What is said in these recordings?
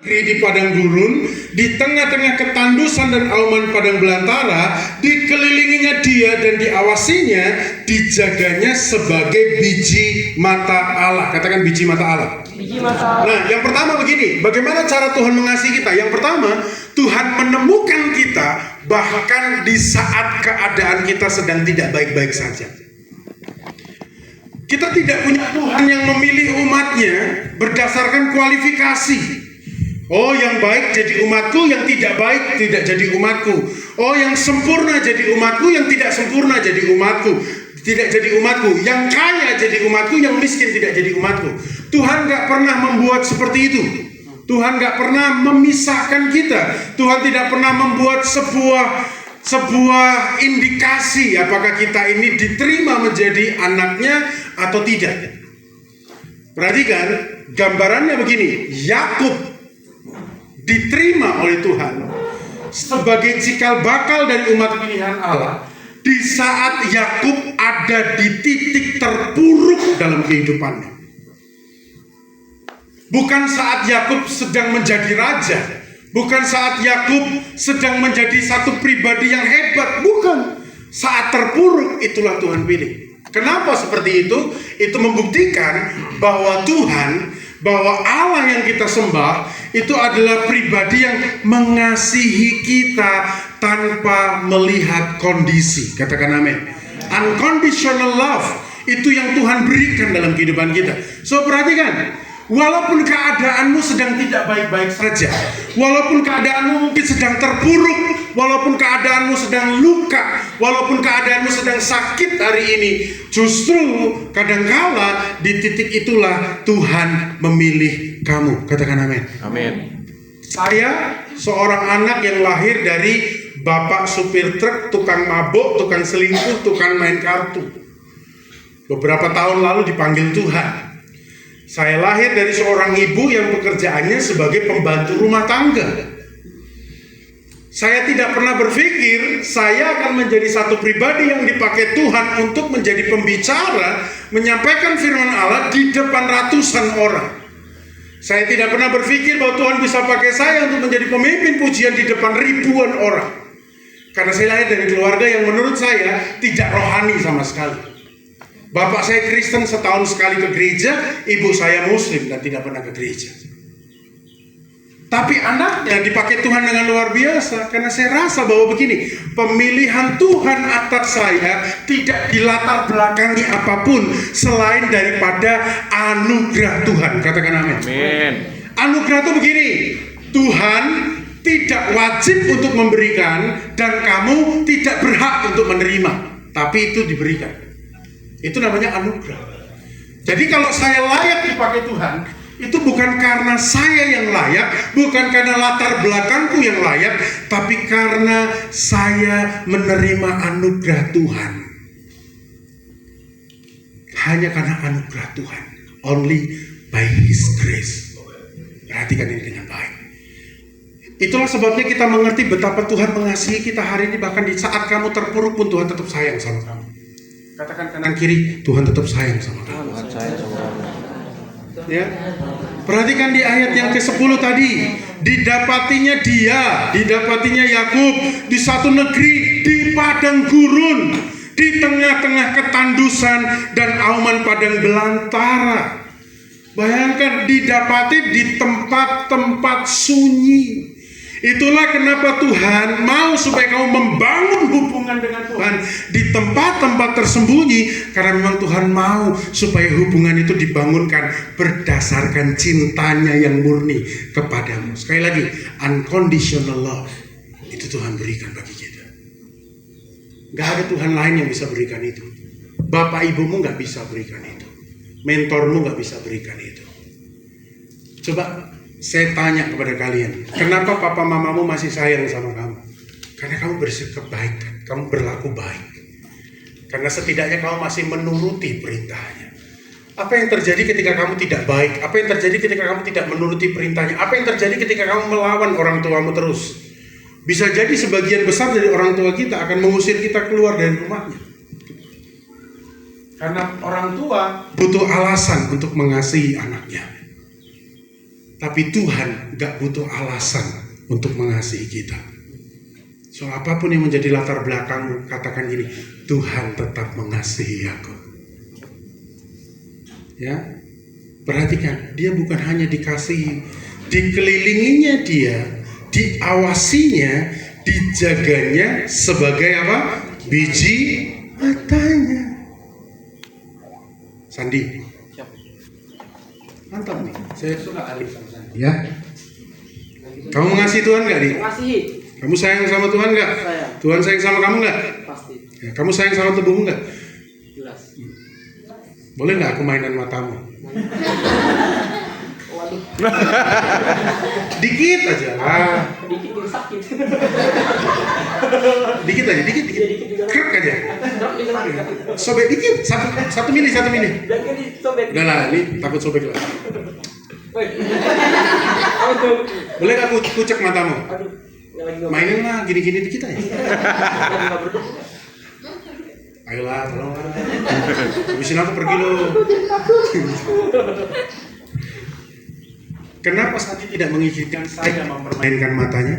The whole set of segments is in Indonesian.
di padang gurun, di tengah-tengah ketandusan dan auman padang belantara, dikelilinginya dia dan diawasinya, dijaganya sebagai biji mata Allah. Katakan biji mata Allah. Biji mata Allah. Nah, yang pertama begini, bagaimana cara Tuhan mengasihi kita? Yang pertama, Tuhan menemukan kita bahkan di saat keadaan kita sedang tidak baik-baik saja. Kita tidak punya Tuhan yang memilih umatnya berdasarkan kualifikasi. Oh, yang baik jadi umatku, yang tidak baik tidak jadi umatku. Oh, yang sempurna jadi umatku, yang tidak sempurna jadi umatku. Tidak jadi umatku. Yang kaya jadi umatku, yang miskin tidak jadi umatku. Tuhan gak pernah membuat seperti itu. Tuhan gak pernah memisahkan kita. Tuhan tidak pernah membuat sebuah indikasi apakah kita ini diterima menjadi anaknya atau tidak. Perhatikan, gambarannya begini. Yakub diterima oleh Tuhan sebagai cikal bakal dari umat pilihan Allah di saat Yakub ada di titik terpuruk dalam kehidupannya. Bukan saat Yakub sedang menjadi raja, bukan saat Yakub sedang menjadi satu pribadi yang hebat, bukan. Saat terpuruk itulah Tuhan pilih. Kenapa seperti itu? Itu membuktikan bahwa bahwa Allah yang kita sembah itu adalah pribadi yang mengasihi kita tanpa melihat kondisi. Katakan amin. Unconditional love itu yang Tuhan berikan dalam kehidupan kita. So perhatikan, walaupun keadaanmu sedang tidak baik-baik saja, walaupun keadaanmu mungkin sedang terpuruk, walaupun keadaanmu sedang luka, walaupun keadaanmu sedang sakit hari ini, justru kadangkala di titik itulah Tuhan memilih kamu. Katakan amin. Amin. Saya seorang anak yang lahir dari bapak supir truk, tukang mabuk, tukang selingkuh, tukang main kartu. Beberapa tahun lalu dipanggil Tuhan. Saya lahir dari seorang ibu yang pekerjaannya sebagai pembantu rumah tangga. Saya tidak pernah berpikir saya akan menjadi satu pribadi yang dipakai Tuhan untuk menjadi pembicara, menyampaikan firman Allah di depan ratusan orang. Saya tidak pernah berpikir bahwa Tuhan bisa pakai saya untuk menjadi pemimpin pujian di depan ribuan orang. Karena saya lahir dari keluarga yang menurut saya tidak rohani sama sekali. Bapak saya Kristen, setahun sekali ke gereja, ibu saya Muslim dan tidak pernah ke gereja. Tapi anaknya dipakai Tuhan dengan luar biasa, karena saya rasa bahwa begini, pemilihan Tuhan atas saya tidak dilatar belakangi apapun selain daripada anugerah Tuhan. Katakan amin. Amin. Anugerah itu begini, Tuhan tidak wajib untuk memberikan dan kamu tidak berhak untuk menerima, tapi itu diberikan. Itu namanya anugerah. Jadi kalau saya layak dipakai Tuhan, itu bukan karena saya yang layak, bukan karena latar belakangku yang layak, tapi karena saya menerima anugerah Tuhan. Hanya karena anugerah Tuhan. Only by His grace. Perhatikan ini dengan baik. Itulah sebabnya kita mengerti betapa Tuhan mengasihi kita hari ini. Bahkan di saat kamu terpuruk pun Tuhan tetap sayang sama kamu. Katakan kanan kiri, Tuhan tetap sayang sama kamu. Tuhan sayang sama kamu. Ya. Perhatikan di ayat yang ke-10 tadi, didapatinya Yakub di satu negeri di padang gurun, di tengah-tengah ketandusan dan auman padang belantara. Bayangkan didapati di tempat-tempat sunyi. Itulah kenapa Tuhan mau supaya kamu membangun hubungan dengan Tuhan di tempat-tempat tersembunyi, karena memang Tuhan mau supaya hubungan itu dibangunkan berdasarkan cintanya yang murni kepadamu. Sekali lagi, unconditional love itu Tuhan berikan bagi kita. Gak ada Tuhan lain yang bisa berikan itu. Bapak ibumu gak bisa berikan itu. Mentormu gak bisa berikan itu. Coba saya tanya kepada kalian, kenapa papa mamamu masih sayang sama kamu? Karena kamu bersikap baik, kamu berlaku baik. Karena setidaknya kamu masih menuruti perintahnya. Apa yang terjadi ketika kamu tidak baik? Apa yang terjadi ketika kamu tidak menuruti perintahnya? Apa yang terjadi ketika kamu melawan orang tuamu terus? Bisa jadi sebagian besar dari orang tua kita akan mengusir kita keluar dari rumahnya. Karena orang tua butuh alasan untuk mengasihi anaknya. Tapi Tuhan gak butuh alasan untuk mengasihi kita. So apapun yang menjadi latar belakangmu, katakan gini, Tuhan tetap mengasihi aku. Ya, perhatikan, dia bukan hanya dikasihi, dikelilinginya dia, diawasinya, dijaganya sebagai apa? Biji matanya. Sandi, mantap nih, saya suka Ali sama Sandi. Ya, kamu mengasihi Tuhan nggak, Di? Mengasihi. Kamu sayang sama Tuhan nggak? Sayang. Tuhan sayang sama kamu nggak? Pasti. Ya, kamu sayang sama tubuhmu nggak? Jelas. Boleh nggak aku mainan matamu? Waduh. Dikit aja lah. Dikit juga sakit. Dikit aja, dikit. Krek aja. Drop di tengah. Sobek dikit, satu mili. Dan kan disobek. Udah lah, ini takut sobek lah. Woi. Aduh. Boleh nggak aku kucek matamu? Aduh. Yang lagi ngobrol. Mainin lah, gini-gini dikit aja. Lagi ngobrol. Ayolah, tolong lah. Habisin aku pergi lo. Kenapa Sandi tidak mengizinkan saya mempermainkan matanya?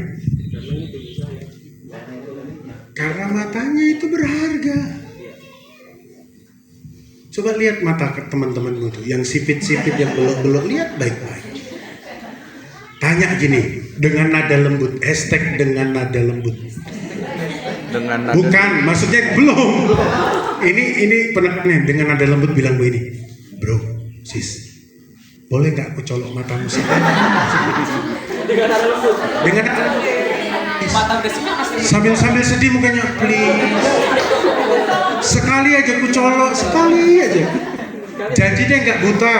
Karena matanya itu berharga. Coba lihat mata teman-temanmu tuh, yang sipit-sipit, yang belok-belok, lihat baik-baik. Tanya gini, dengan nada lembut, hashtag dengan nada lembut. Dengan nada. Bukan, maksudnya belum. Ini penekanan dengan nada lembut bilang begini, bro, sis, boleh nggak aku colok matamu sih? Dengan nada lembut. Dengan Mata udah siap pasti. sambil sedih mukanya, please. Sekali aja aku colok, sekali aja. Janji deh nggak buta.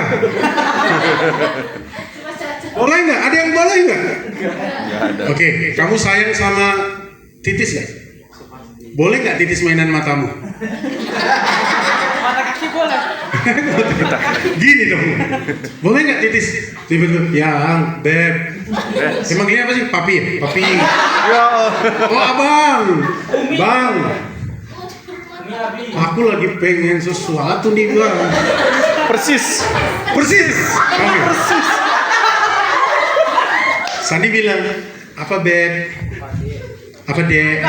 Boleh nggak? Ada yang boleh nggak? Nggak ada. Oke, kamu sayang sama titis nggak? Boleh nggak titis mainan matamu? Mata kaki boleh. Gini dong. Boleh nggak titis? Tiba-tiba, ya, beb. Emang ini apa sih? Papi ya? Papi. Ya. Oh, abang. Bang. Aku lagi pengen sesuatu nih, bang. Persis. Persis. Sandi bilang, apa beb? Apa dek?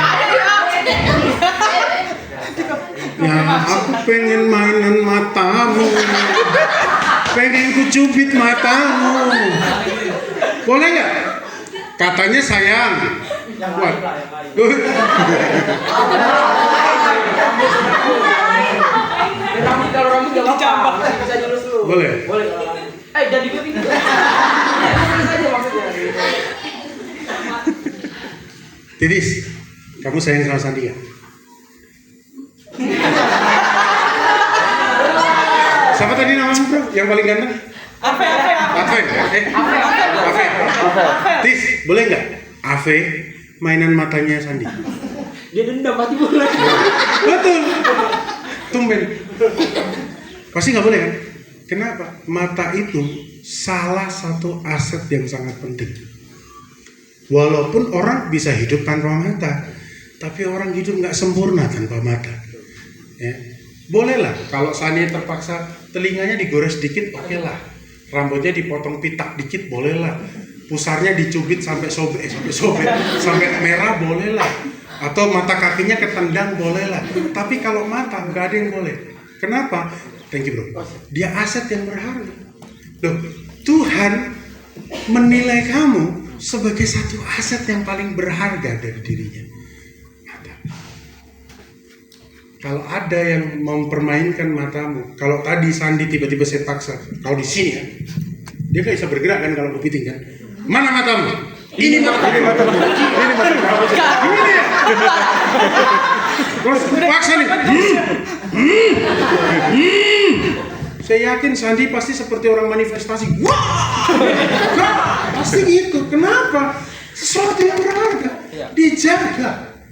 Ya, aku pengen mainan matamu. Pengen ku cubit matamu. Boleh nggak? Katanya sayang. Wah. Rambut kalau rambut nggak apa-apa. Masih bisa jurus dulu. Boleh. Boleh kalau rambut. Jadi gue pindah. Boleh saja maksudnya. Titis, kamu sayang sama Sandi ya? Siapa tadi namamu bro? Yang paling ganteng? Ave. Ave. Tis, boleh nggak? Ave mainan matanya Sandi. Dia dendam mati boleh. Betul. Tumben. Pasti nggak boleh kan? Kenapa? Mata itu salah satu aset yang sangat penting. Walaupun orang bisa hidup tanpa mata, tapi orang hidup nggak sempurna tanpa mata. Ya. Bolehlah kalau Sandi terpaksa telinganya digores dikit, oke lah. Rambutnya dipotong pitak dikit, bolehlah. Pusarnya dicubit sampai sobek, sampai merah, bolehlah. Atau mata kakinya ketendang, bolehlah. Tapi kalau mata nggak ada yang boleh. Kenapa? Thank you bro. Dia aset yang berharga. Loh, Tuhan menilai kamu sebagai satu aset yang paling berharga dari dirinya. Mata. Kalau ada yang mempermainkan matamu, kalau tadi Sandi tiba-tiba saya paksa, kau di sini ya, dia nggak bisa bergerak kan kalau kepiting kan? Mana matamu? Ini matamu. Ini dia. Terus paksa nih. Saya yakin Sandi pasti seperti orang manifestasi. Wah! Nah, pasti gitu. Kenapa? Sesuatu yang berharga dijaga.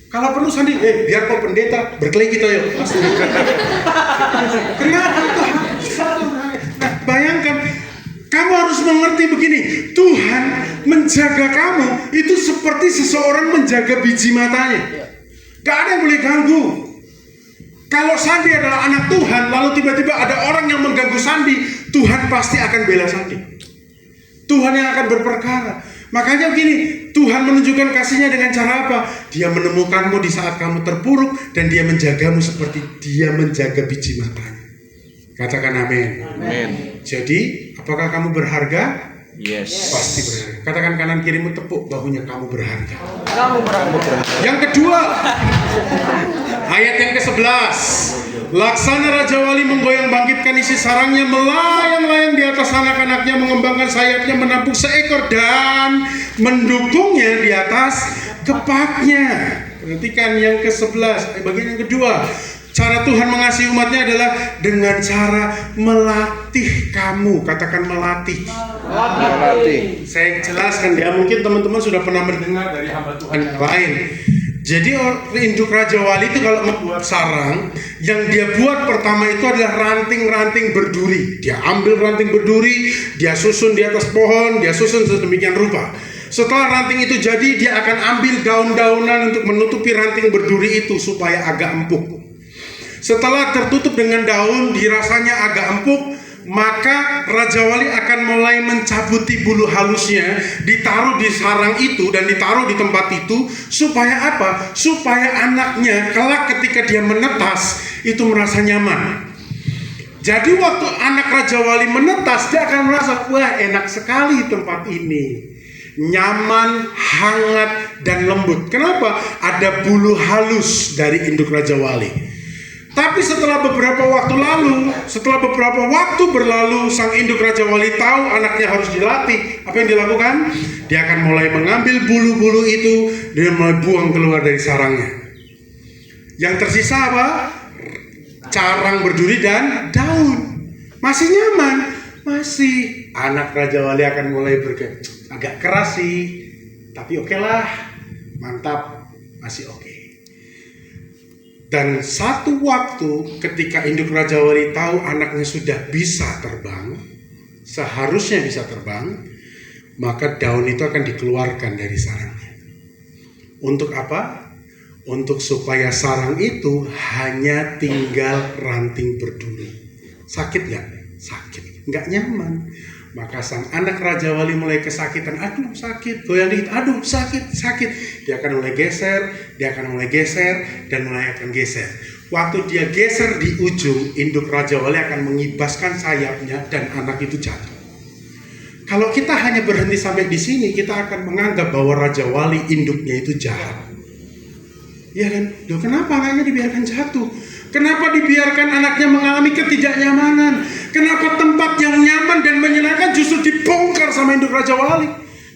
Kalau perlu Sandi, biar kau pendeta berkelahi kita yuk. Pasti. Kenapa itu? Nah, bayangkan, kamu harus mengerti begini. Tuhan menjaga kamu itu seperti seseorang menjaga biji matanya. Gak ada yang boleh ganggu. Kalau Sandi adalah anak Tuhan, lalu tiba-tiba ada orang yang mengganggu Sandi, Tuhan pasti akan bela Sandi. Tuhan yang akan berperkara. Makanya gini, Tuhan menunjukkan kasihnya dengan cara apa? Dia menemukanmu di saat kamu terpuruk dan dia menjagamu seperti dia menjaga biji matanya. Katakan amin. Amin. Jadi, apakah kamu berharga? Yes. Pasti berharga. Katakan kanan kirimu, tepuk bahunya, kamu berharga. Kamu berangkat. Yang kedua, ayat yang ke-11. Laksana Raja Wali menggoyang bangkitkan isi sarangnya, melayang-layang di atas anak-anaknya, mengembangkan sayapnya, menampung seekor dan mendukungnya di atas kepaknya. Perhatikan yang ke-11, bagian yang kedua. Cara Tuhan mengasihi umatnya adalah dengan cara melatih kamu. Katakan melatih. Melatih. Saya jelaskan ya, mungkin teman-teman sudah pernah mendengar dari hamba Tuhan yang lain. Jadi induk Raja Wali itu kalau membuat sarang, yang dia buat pertama itu adalah ranting-ranting berduri. Dia ambil ranting berduri, dia susun di atas pohon, dia susun sedemikian rupa. Setelah ranting itu jadi, dia akan ambil daun-daunan untuk menutupi ranting berduri itu supaya agak empuk. Setelah tertutup dengan daun, dirasanya agak empuk, maka Raja Wali akan mulai mencabuti bulu halusnya, ditaruh di sarang itu dan ditaruh di tempat itu. Supaya apa? Supaya anaknya kelak ketika dia menetas itu merasa nyaman. Jadi waktu anak Raja Wali menetas, dia akan merasa, wah enak sekali tempat ini, nyaman, hangat, dan lembut. Kenapa? Ada bulu halus dari induk Raja Wali. Tapi setelah beberapa waktu berlalu, sang induk Raja Wali tahu anaknya harus dilatih. Apa yang dilakukan? Dia akan mulai mengambil bulu-bulu itu dan mulai buang keluar dari sarangnya. Yang tersisa apa? Carang berduri dan daun. Masih nyaman? Masih. Anak Raja Wali akan mulai agak keras sih, tapi oke lah, mantap, masih oke. Dan satu waktu ketika induk Raja Wali tahu anaknya sudah bisa terbang, seharusnya bisa terbang, maka daun itu akan dikeluarkan dari sarangnya. Untuk apa? Untuk supaya sarang itu hanya tinggal ranting berduri. Sakit nggak? Sakit. Nggak nyaman. Maka sang anak Raja Wali mulai kesakitan. Aduh sakit, goyang dikit. Aduh sakit. Dia akan mulai geser, dan mulai akan geser. Waktu dia geser di ujung, induk Raja Wali akan mengibaskan sayapnya dan anak itu jatuh. Kalau kita hanya berhenti sampai di sini, kita akan menganggap bahwa Raja Wali induknya itu jahat. Ya kan? Loh, kenapa anaknya dibiarkan jatuh? Kenapa dibiarkan anaknya mengalami ketidaknyamanan? Kenapa tempat yang nyaman dan menyenangkan justru dibongkar sama induk Raja Wali?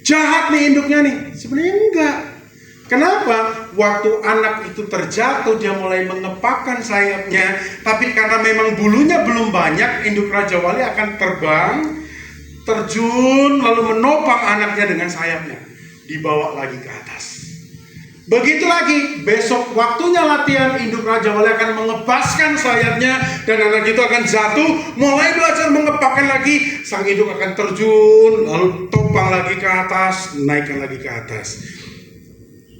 Jahat nih induknya nih. Sebenarnya enggak. Kenapa? Waktu anak itu terjatuh, dia mulai mengepakkan sayapnya. Tapi karena memang bulunya belum banyak, induk Raja Wali akan terbang, terjun, lalu menopang anaknya dengan sayapnya. Dibawa lagi ke atas. Begitu lagi, besok waktunya latihan, induk Raja Wali akan mengebaskan sayapnya dan anak itu akan jatuh, mulai belajar mengepakkan lagi. Sang induk akan terjun, lalu topang lagi ke atas, naikkan lagi ke atas.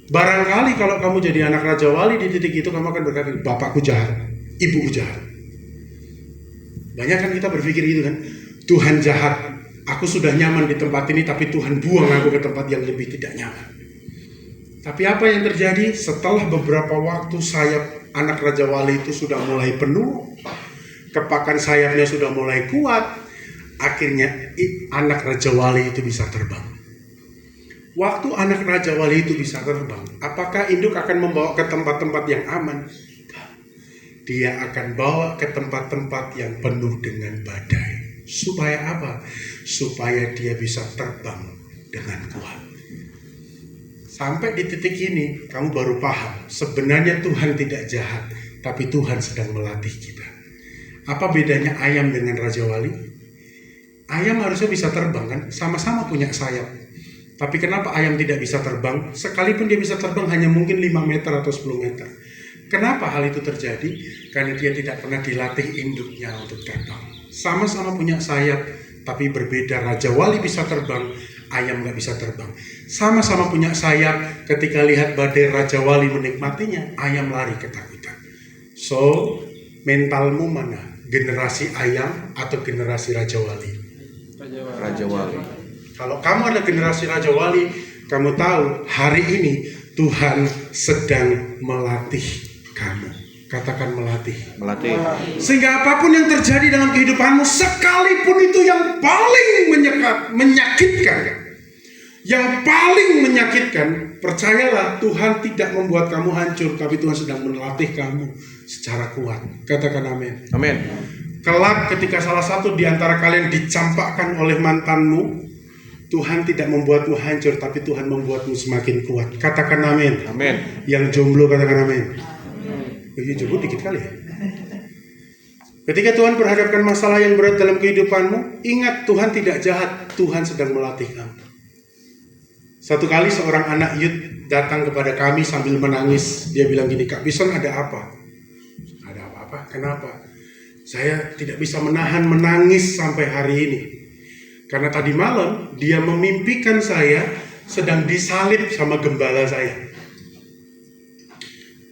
Barangkali kalau kamu jadi anak Raja Wali di titik itu, kamu akan berkata, bapakku jahat, ibuku jahat. Banyak kan kita berpikir gitu kan, Tuhan jahat, aku sudah nyaman di tempat ini, tapi Tuhan buang aku ke tempat yang lebih tidak nyaman. Tapi apa yang terjadi? Setelah beberapa waktu sayap anak Raja Wali itu sudah mulai penuh, kepakan sayapnya sudah mulai kuat, akhirnya anak Raja Wali itu bisa terbang. Waktu anak Raja Wali itu bisa terbang, apakah induk akan membawa ke tempat-tempat yang aman? Dia akan bawa ke tempat-tempat yang penuh dengan badai. Supaya apa? Supaya dia bisa terbang dengan kuat. Sampai di titik ini, kamu baru paham, sebenarnya Tuhan tidak jahat, tapi Tuhan sedang melatih kita. Apa bedanya ayam dengan Raja Wali? Ayam harusnya bisa terbang kan, sama-sama punya sayap. Tapi kenapa ayam tidak bisa terbang? Sekalipun dia bisa terbang hanya mungkin 5 meter atau 10 meter. Kenapa hal itu terjadi? Karena dia tidak pernah dilatih induknya untuk terbang. Sama-sama punya sayap, tapi berbeda. Raja Wali bisa terbang, ayam nggak bisa terbang. Sama-sama punya sayap, ketika lihat badai Raja Wali menikmatinya, ayam lari ketakutan. So, mentalmu mana? Generasi ayam atau generasi Raja Wali? Raja Wali. Kalau kamu adalah generasi Raja Wali, kamu tahu hari ini Tuhan sedang melatih kamu. Katakan melatih. Melatih. Sehingga apapun yang terjadi dalam kehidupanmu, sekalipun itu yang paling menyakitkan, yang paling menyakitkan, percayalah Tuhan tidak membuat kamu hancur, tapi Tuhan sedang melatih kamu secara kuat. Katakan amin. Amin. Kelak ketika salah satu di antara kalian dicampakkan oleh mantanmu, Tuhan tidak membuatmu hancur, tapi Tuhan membuatmu semakin kuat. Katakan amin. Amin. Yang jomblo katakan amin. Ini jomblo dikit kali ya. Ketika Tuhan perhadapkan masalah yang berat dalam kehidupanmu, ingat Tuhan tidak jahat, Tuhan sedang melatih kamu. Satu kali seorang anak youth datang kepada kami sambil menangis. Dia bilang gini, "Kak Bison, ada apa?" "Ada apa-apa, kenapa?" "Saya tidak bisa menahan menangis sampai hari ini. Karena tadi malam dia memimpikan saya sedang disalib sama gembala saya.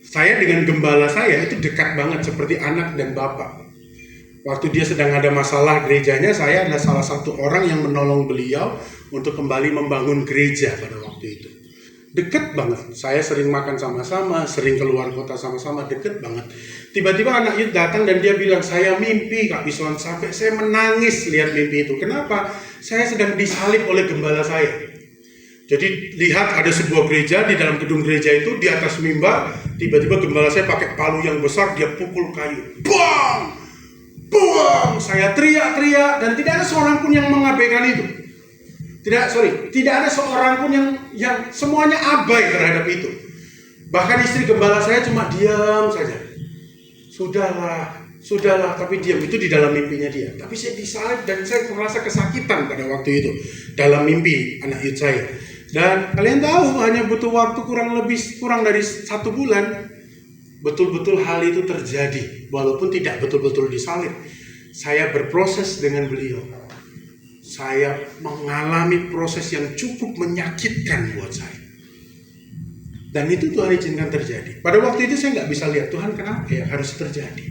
Saya dengan gembala saya itu dekat banget seperti anak dan bapak. Waktu dia sedang ada masalah gerejanya, saya adalah salah satu orang yang menolong beliau untuk kembali membangun gereja pada waktu itu. Dekat banget. Saya sering makan sama-sama, sering keluar kota sama-sama, dekat banget. Tiba-tiba anak itu datang dan dia bilang, "Saya mimpi Kak Bison, sampai saya menangis lihat mimpi itu. Kenapa? Saya sedang disalib oleh gembala saya." Jadi lihat ada sebuah gereja, di dalam gedung gereja itu di atas mimbar, tiba-tiba gembala saya pakai palu yang besar, dia pukul kayu. Bang! Bang! Saya teriak-teriak dan tidak ada seorang pun yang mengabaikan itu. Tidak ada seorang pun yang semuanya abai terhadap itu. Bahkan istri gembala saya cuma diam saja. Sudahlah, tapi diam. Itu di dalam mimpinya dia. Tapi saya disalib dan saya merasa kesakitan pada waktu itu dalam mimpi anak youth saya. Dan kalian tahu hanya butuh waktu kurang dari 1 bulan, betul-betul hal itu terjadi. Walaupun tidak betul-betul disalib, saya berproses dengan beliau. Saya mengalami proses yang cukup menyakitkan buat saya. Dan itu Tuhan izinkan terjadi. Pada waktu itu saya nggak bisa lihat, Tuhan kenapa ya harus terjadi.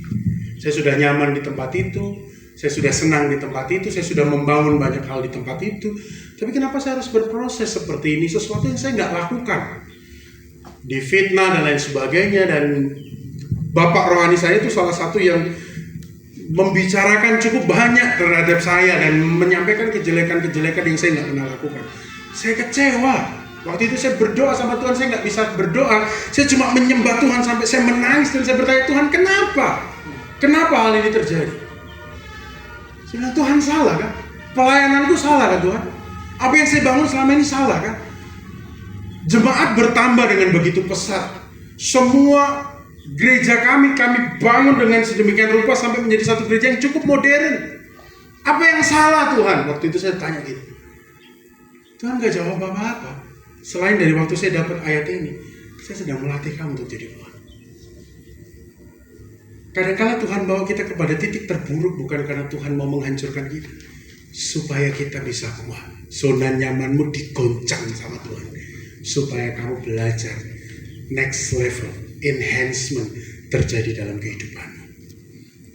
Saya sudah nyaman di tempat itu, saya sudah senang di tempat itu, saya sudah membangun banyak hal di tempat itu. Tapi kenapa saya harus berproses seperti ini, sesuatu yang saya nggak lakukan. Difitnah dan lain sebagainya, dan bapak rohani saya itu salah satu yang membicarakan cukup banyak terhadap saya dan menyampaikan kejelekan-kejelekan yang saya nggak pernah lakukan. Saya kecewa. Waktu itu saya berdoa sama Tuhan, saya nggak bisa berdoa. Saya cuma menyembah Tuhan sampai saya menangis dan saya bertanya, "Tuhan kenapa? Kenapa hal ini terjadi?" Saya bilang, "Tuhan salah kan? Pelayananku salah kan Tuhan? Apa yang saya bangun selama ini salah kan? Jemaat bertambah dengan begitu pesat. Semua gereja kami bangun dengan sedemikian rupa sampai menjadi satu gereja yang cukup modern. Apa yang salah Tuhan?" Waktu itu saya tanya gitu. Tuhan gak jawab apa-apa. Selain dari waktu saya dapat ayat ini, saya sedang melatih kamu untuk jadi kuat. Kadang-kala Tuhan bawa kita kepada titik terburuk bukan karena Tuhan mau menghancurkan kita, supaya kita bisa kuat. Zona nyamanmu digoncang sama Tuhan, supaya kamu belajar next level, enhancement terjadi dalam kehidupanmu.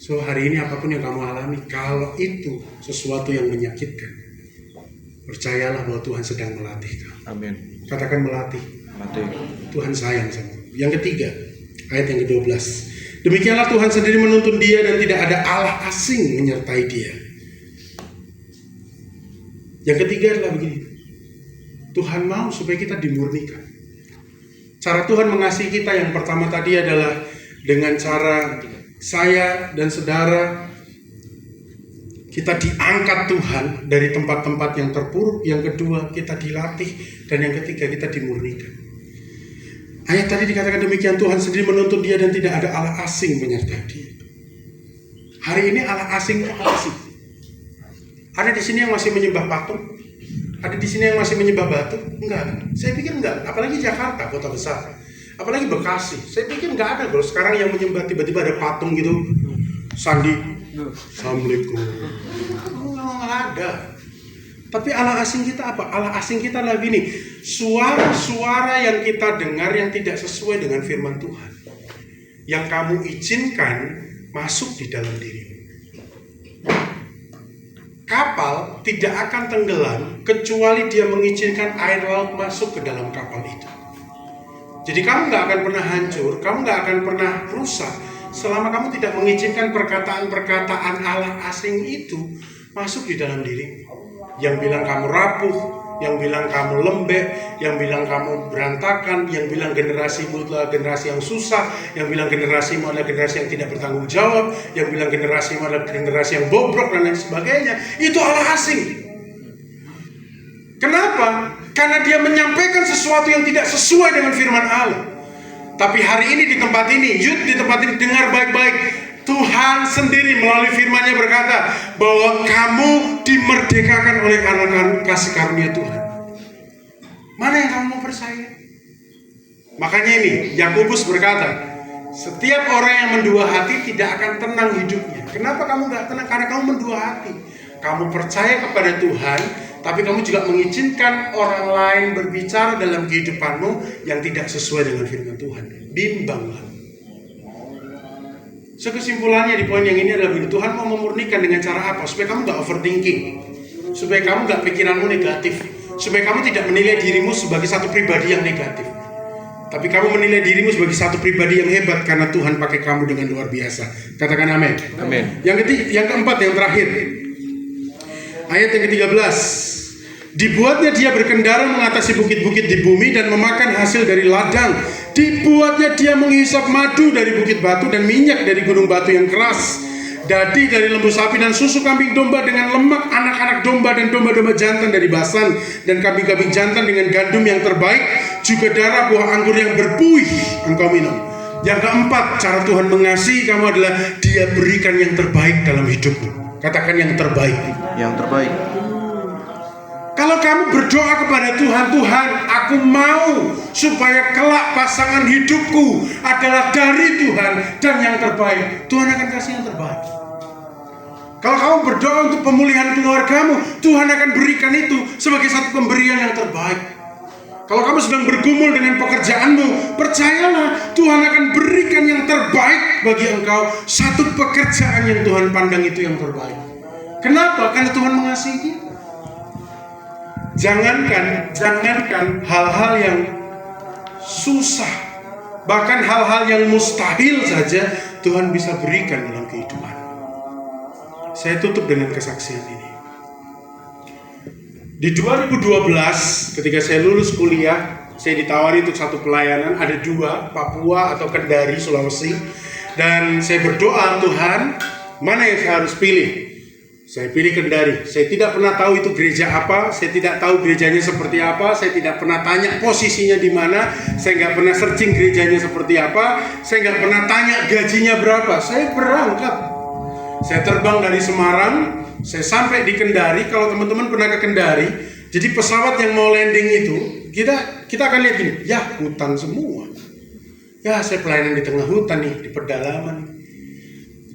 So hari ini apapun yang kamu alami, kalau itu sesuatu yang menyakitkan, percayalah bahwa Tuhan sedang melatih kamu. Amin. Katakan melatih. Melatih. Tuhan sayang sama kamu. Yang ketiga, ayat yang ke-12. Demikianlah Tuhan sendiri menuntun dia dan tidak ada Allah asing menyertai dia. Yang ketiga adalah begini. Tuhan mau supaya kita dimurnikan. Cara Tuhan mengasihi kita yang pertama tadi adalah dengan cara saya dan saudara kita diangkat Tuhan dari tempat-tempat yang terpuruk. Yang kedua, kita dilatih. Dan yang ketiga, kita dimurnikan. Ayat tadi dikatakan demikian, Tuhan sendiri menuntun dia dan tidak ada Allah asing menyertai dia. Hari ini Allah asing apa sih? Ada di sini yang masih menyembah patung? Ada di sini yang masih menyembah batu? Enggak. Saya pikir enggak. Apalagi Jakarta, kota besar. Apalagi Bekasi. Saya pikir enggak ada. Kalau sekarang yang menyembah tiba-tiba ada patung gitu. Sandi. Assalamualaikum. Nggak ada. Tapi Allah asing kita apa? Allah asing kita adalah gini. Suara-suara yang kita dengar yang tidak sesuai dengan firman Tuhan. Yang kamu izinkan masuk di dalam dirimu. kapal tidak akan tenggelam kecuali dia mengizinkan air laut masuk ke dalam kapal itu. Jadi kamu nggak akan pernah hancur, kamu nggak akan pernah rusak selama kamu tidak mengizinkan perkataan-perkataan Allah asing itu masuk di dalam diri. Yang bilang kamu rapuh, yang bilang kamu lembek, yang bilang kamu berantakan, yang bilang generasimu adalah generasi yang susah, yang bilang generasimu adalah generasi yang tidak bertanggung jawab, yang bilang generasimu adalah generasi yang bobrok dan lain sebagainya. Itu Allah asing. Kenapa? Karena dia menyampaikan sesuatu yang tidak sesuai dengan firman Allah. Tapi hari ini di tempat ini, di tempat ini dengar baik-baik. Tuhan sendiri melalui firman-Nya berkata bahwa kamu dimerdekakan oleh karena kasih karunia Tuhan. Mana yang kamu mau percaya? Makanya ini Yakobus berkata, setiap orang yang mendua hati tidak akan tenang hidupnya. Kenapa kamu gak tenang? Karena kamu mendua hati. Kamu percaya kepada Tuhan, tapi kamu juga mengizinkan orang lain berbicara dalam kehidupanmu yang tidak sesuai dengan firman Tuhan. Bimbanglah. So kesimpulannya di poin yang ini adalah begini, Tuhan mau memurnikan dengan cara apa? Supaya kamu gak overthinking, supaya kamu gak pikiranmu negatif, supaya kamu tidak menilai dirimu sebagai satu pribadi yang negatif, tapi kamu menilai dirimu sebagai satu pribadi yang hebat karena Tuhan pakai kamu dengan luar biasa. Katakan amin. Amin. Yang keempat, yang terakhir, ayat yang ke-13. Dibuatnya dia berkendara mengatasi bukit-bukit di bumi dan memakan hasil dari ladang. Dibuatnya dia menghisap madu dari bukit batu dan minyak dari gunung batu yang keras, dadi dari lembu sapi dan susu kambing domba dengan lemak anak-anak domba dan domba-domba jantan dari Basan dan kambing-kambing jantan dengan gandum yang terbaik, juga darah buah anggur yang berbuih engkau minum. Yang keempat, cara Tuhan mengasihi kamu adalah dia berikan yang terbaik dalam hidupmu. Katakan yang terbaik. Yang terbaik. Kalau kamu berdoa kepada Tuhan, Tuhan, aku mau supaya kelak pasangan hidupku adalah dari Tuhan dan yang terbaik, Tuhan akan kasih yang terbaik. Kalau kamu berdoa untuk pemulihan keluargamu, Tuhan akan berikan itu sebagai satu pemberian yang terbaik. Kalau kamu sedang bergumul dengan pekerjaanmu, percayalah Tuhan akan berikan yang terbaik bagi engkau, satu pekerjaan yang Tuhan pandang itu yang terbaik. Kenapa? Karena Tuhan mengasihi kita. Jangankan hal-hal yang susah, bahkan hal-hal yang mustahil saja Tuhan bisa berikan dalam kehidupan. Saya tutup dengan kesaksian ini. Di 2012, ketika saya lulus kuliah, saya ditawari untuk satu pelayanan, ada dua, Papua atau Kendari, Sulawesi. Dan saya berdoa, Tuhan, mana yang saya harus pilih? Saya pilih Kendari. Saya tidak pernah tahu itu gereja apa, saya tidak tahu gerejanya seperti apa, saya tidak pernah tanya posisinya di mana, saya nggak pernah searching gerejanya seperti apa, saya nggak pernah tanya gajinya berapa. Saya berangkat. Saya terbang dari Semarang, saya sampai di Kendari. Kalau teman-teman pernah ke Kendari, jadi pesawat yang mau landing itu, kita akan lihat gini, ya hutan semua. Ya saya pelayanan di tengah hutan nih, di pedalaman.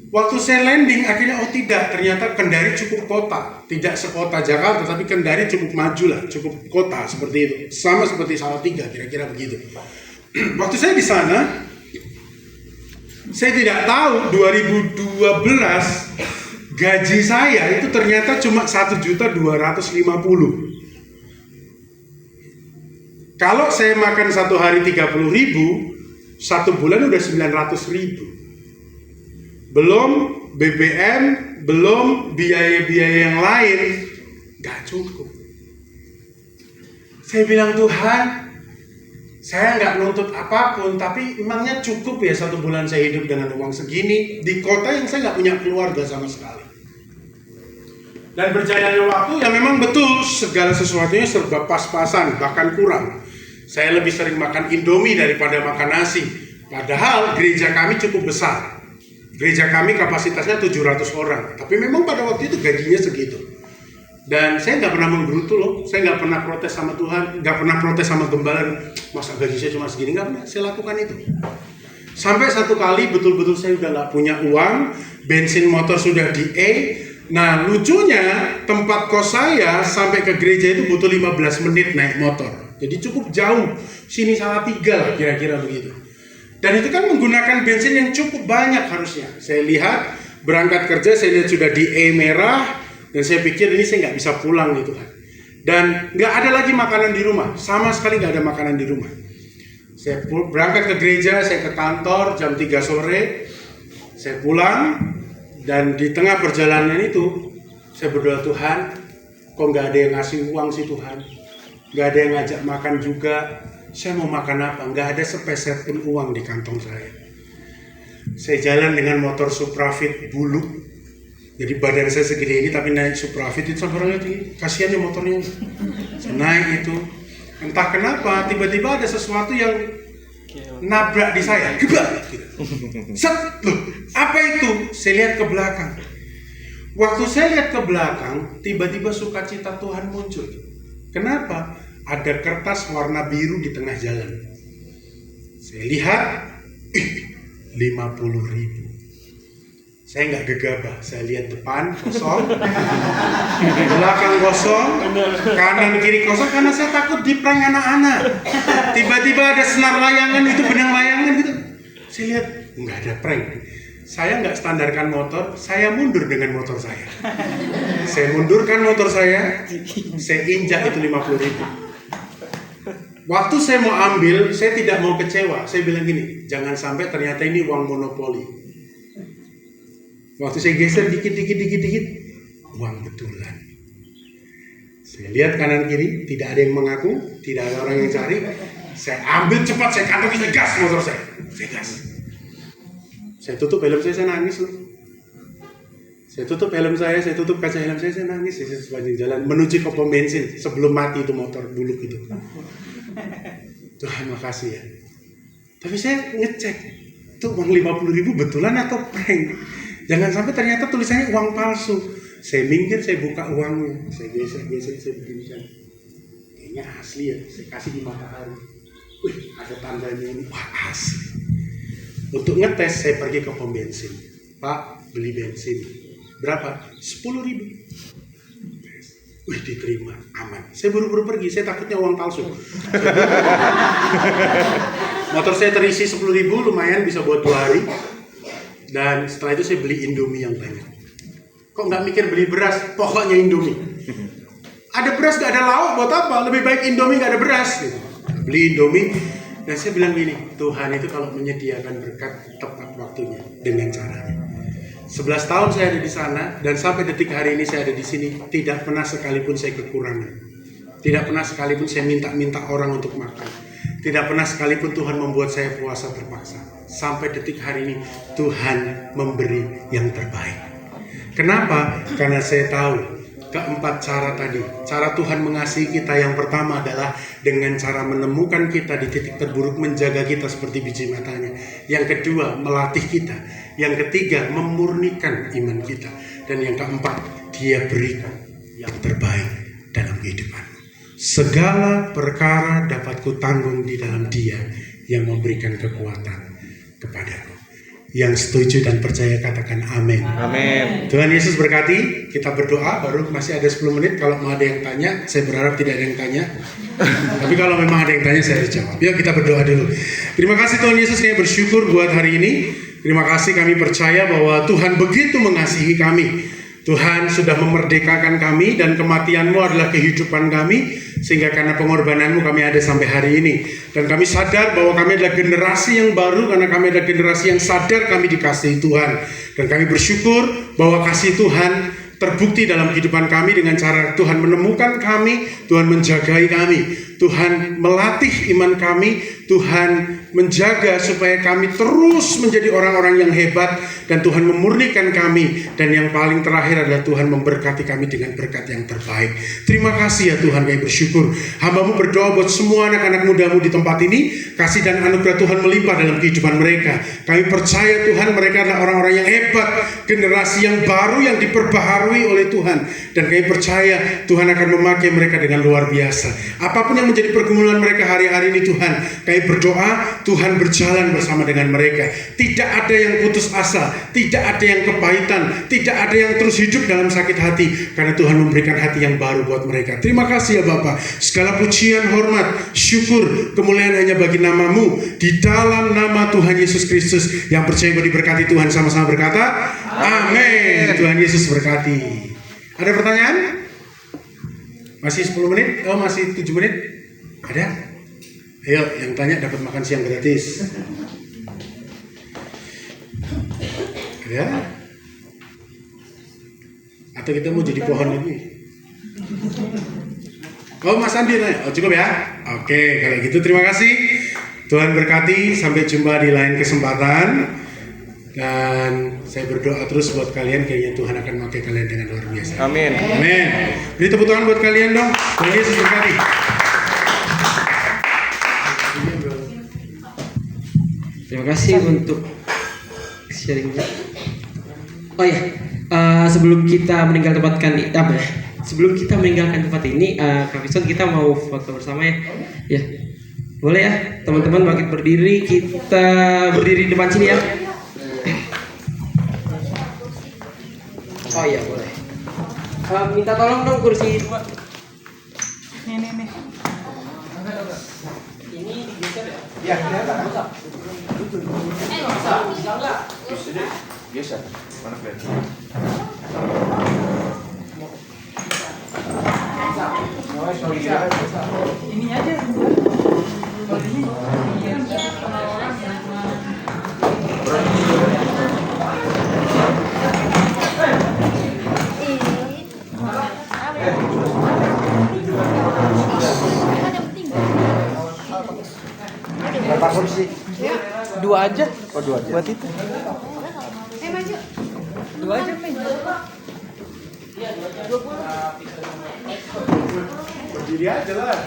Waktu saya landing, akhirnya tidak, ternyata Kendari cukup kota, tidak sekota Jakarta, tapi Kendari cukup maju lah, cukup kota seperti itu, sama seperti Salatiga, kira-kira begitu. Waktu saya di sana, saya tidak tahu 2012 gaji saya itu ternyata cuma 1.250.000. Kalau saya makan satu hari 30.000, satu bulan udah 900.000. Belum BBM, belum biaya-biaya yang lain, gak cukup. Saya bilang, Tuhan, saya gak nuntut apapun, tapi emangnya cukup ya satu bulan saya hidup dengan uang segini di kota yang saya gak punya keluarga sama sekali. Dan berjalannya waktu, ya memang betul segala sesuatunya serba pas-pasan, bahkan kurang. Saya lebih sering makan Indomie daripada makan nasi. Padahal gereja kami cukup besar. Gereja kami kapasitasnya 700 orang, tapi memang pada waktu itu gajinya segitu. Dan saya nggak pernah menggerutu loh, saya nggak pernah protes sama Tuhan, nggak pernah protes sama gembala, masa gaji saya cuma segini, nggak pernah, saya lakukan itu. Sampai satu kali betul-betul saya udah nggak punya uang, bensin motor sudah di Nah lucunya tempat kos saya sampai ke gereja itu butuh 15 menit naik motor, jadi cukup jauh, sini Salatiga lah kira-kira begitu. Dan itu kan menggunakan bensin yang cukup banyak harusnya. Saya lihat berangkat kerja, saya lihat sudah di merah, Dan saya pikir ini saya nggak bisa pulang nih Tuhan. Dan nggak ada lagi makanan di rumah, sama sekali nggak ada makanan di rumah. Saya berangkat ke gereja, saya ke kantor jam 3 sore, saya pulang, dan di tengah perjalanan itu saya berdoa, Tuhan, kok nggak ada yang ngasih uang sih Tuhan, nggak ada yang ngajak makan juga. Saya mau makan apa? Nggak ada sepeser pun uang di kantong saya. Saya jalan dengan motor Suprafit buluk. Jadi badan saya segede ini tapi naik Suprafit itu sampai orangnya tinggi. Kasihan ya motornya. Saya naik itu. Entah kenapa tiba-tiba ada sesuatu yang nabrak di saya. Gebak. Set. Loh, apa itu? Saya lihat ke belakang. Waktu saya lihat ke belakang, tiba-tiba sukacita Tuhan muncul. Kenapa? Ada kertas warna biru di tengah jalan. Saya lihat, 50.000. Saya nggak gegabah. Saya lihat depan kosong, belakang kosong, kanan kiri kosong karena saya takut diprank anak-anak. Tiba-tiba ada senar layangan itu, benang layangan gitu. Saya lihat nggak ada prank. Saya nggak standarkan motor, saya mundur dengan motor saya. Saya mundurkan motor saya injak itu 50.000. Waktu saya mau ambil, saya tidak mau kecewa. Saya bilang gini, jangan sampai ternyata ini uang monopoli. Waktu saya geser dikit, uang betulan. Saya lihat kanan kiri, tidak ada yang mengaku, tidak ada orang yang cari. Saya ambil cepat, saya kantongi, saya gas motor saya. Saya gas. Saya tutup helm saya nangis loh. Saya tutup helm saya tutup kaca helm saya nangis. Saya sepanjang jalan menuju ke pom bensin sebelum mati itu motor buluk itu. Tuhan makasih ya. Tapi saya ngecek, itu uang 50.000 betulan atau prank? Jangan sampai ternyata tulisannya uang palsu. Saya minggir, saya buka uangnya, saya geser, saya beginikan. Kayaknya asli ya, saya kasih di matahari. Wih, ada tandanya ini, wah asli. Untuk ngetes, saya pergi ke pom bensin. Pak, beli bensin. Berapa? 10.000. Wih, diterima, aman. Saya buru-buru pergi, saya takutnya uang palsu. Motor saya terisi 10.000, lumayan bisa buat 2 hari. Dan setelah itu saya beli Indomie yang banyak. Kok nggak mikir beli beras? Pokoknya Indomie. Ada beras nggak ada lauk, buat apa? Lebih baik Indomie nggak ada beras. Gitu. Beli Indomie. Dan saya bilang gini, Tuhan itu kalau menyediakan berkat tepat waktunya dengan caranya. 11 tahun saya ada di sana dan sampai detik hari ini saya ada di sini, tidak pernah sekalipun saya kekurangan. Tidak pernah sekalipun saya minta orang untuk makan. Tidak pernah sekalipun Tuhan membuat saya puasa terpaksa. Sampai detik hari ini Tuhan memberi yang terbaik. Kenapa? Karena saya tahu keempat cara tadi. Cara Tuhan mengasihi kita yang pertama adalah dengan cara menemukan kita di titik terburuk, menjaga kita seperti biji matanya. Yang kedua, melatih kita. Yang ketiga, memurnikan iman kita. Dan yang keempat, Dia berikan yang terbaik dalam kehidupanmu. Segala perkara dapat kutanggung di dalam Dia yang memberikan kekuatan kepadaku. Yang setuju dan percaya katakan amin. Amin. Tuhan Yesus berkati. Kita berdoa, baru masih ada 10 menit. Kalau mau ada yang tanya, saya berharap tidak ada yang tanya. Tapi kalau memang ada yang tanya, saya harus jawab. Yuk kita berdoa dulu. Terima kasih Tuhan Yesus, kami bersyukur buat hari ini. Terima kasih, kami percaya bahwa Tuhan begitu mengasihi kami. Tuhan sudah memerdekakan kami dan kematian-Mu adalah kehidupan kami. Sehingga karena pengorbanan-Mu kami ada sampai hari ini. Dan kami sadar bahwa kami adalah generasi yang baru karena kami adalah generasi yang sadar kami dikasihi Tuhan. Dan kami bersyukur bahwa kasih Tuhan terbukti dalam kehidupan kami dengan cara Tuhan menemukan kami, Tuhan menjagai kami, Tuhan melatih iman kami, Tuhan menjaga supaya kami terus menjadi orang-orang yang hebat, dan Tuhan memurnikan kami, dan yang paling terakhir adalah Tuhan memberkati kami dengan berkat yang terbaik. Terima kasih ya Tuhan, kami bersyukur. Hamba-Mu berdoa buat semua anak-anak muda-Mu di tempat ini, kasih dan anugerah Tuhan melimpah dalam kehidupan mereka. Kami percaya Tuhan mereka adalah orang-orang yang hebat, generasi yang baru yang diperbaharui oleh Tuhan, dan kami percaya Tuhan akan memakai mereka dengan luar biasa. Apapun yang menjadi pergumulan mereka hari-hari ini Tuhan, kami berdoa Tuhan berjalan bersama dengan mereka. Tidak ada yang putus asa, tidak ada yang kepahitan, tidak ada yang terus hidup dalam sakit hati, karena Tuhan memberikan hati yang baru buat mereka. Terima kasih ya Bapa. Segala pujian, hormat, syukur, kemuliaan hanya bagi nama-Mu. Di dalam nama Tuhan Yesus Kristus, yang percaya diberkati Tuhan sama-sama berkata, amin. Tuhan Yesus berkati. Ada pertanyaan? Masih 10 menit? Oh, masih 7 menit? Ada? Ayo, yang tanya dapat makan siang gratis. Ada? Atau kita mau jadi pohon ini? Oh, Mas Andi nanya. Oh, cukup ya? Oke, kalau gitu terima kasih. Tuhan berkati. Sampai jumpa di lain kesempatan. Dan saya berdoa terus buat kalian. Kayaknya Tuhan akan memakai kalian dengan luar biasa. Amin. Amin. Beri tepuk tangan buat kalian dong. Tuhan Yesus berkati. Terima kasih untuk sharingnya. Oh ya, sebelum kita meninggalkan tempat ini, Kak Vison, kita mau foto bersama ya. Ya, boleh ya, teman-teman bangkit berdiri, kita berdiri di depan sini ya. Oh iya boleh. Minta tolong dong kursi 2. Ini digeser ya? Ya, kelihatan. Bisa nggak? Biasa. Mana kelihatan? Ini aja. Kalau ini Berapa kursi? 2 aja. Oh, 2 aja. Buat itu. Maju. 2 aja, Min. Berdiri aja lah.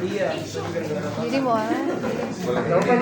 Iya. Jadi boleh. Boleh.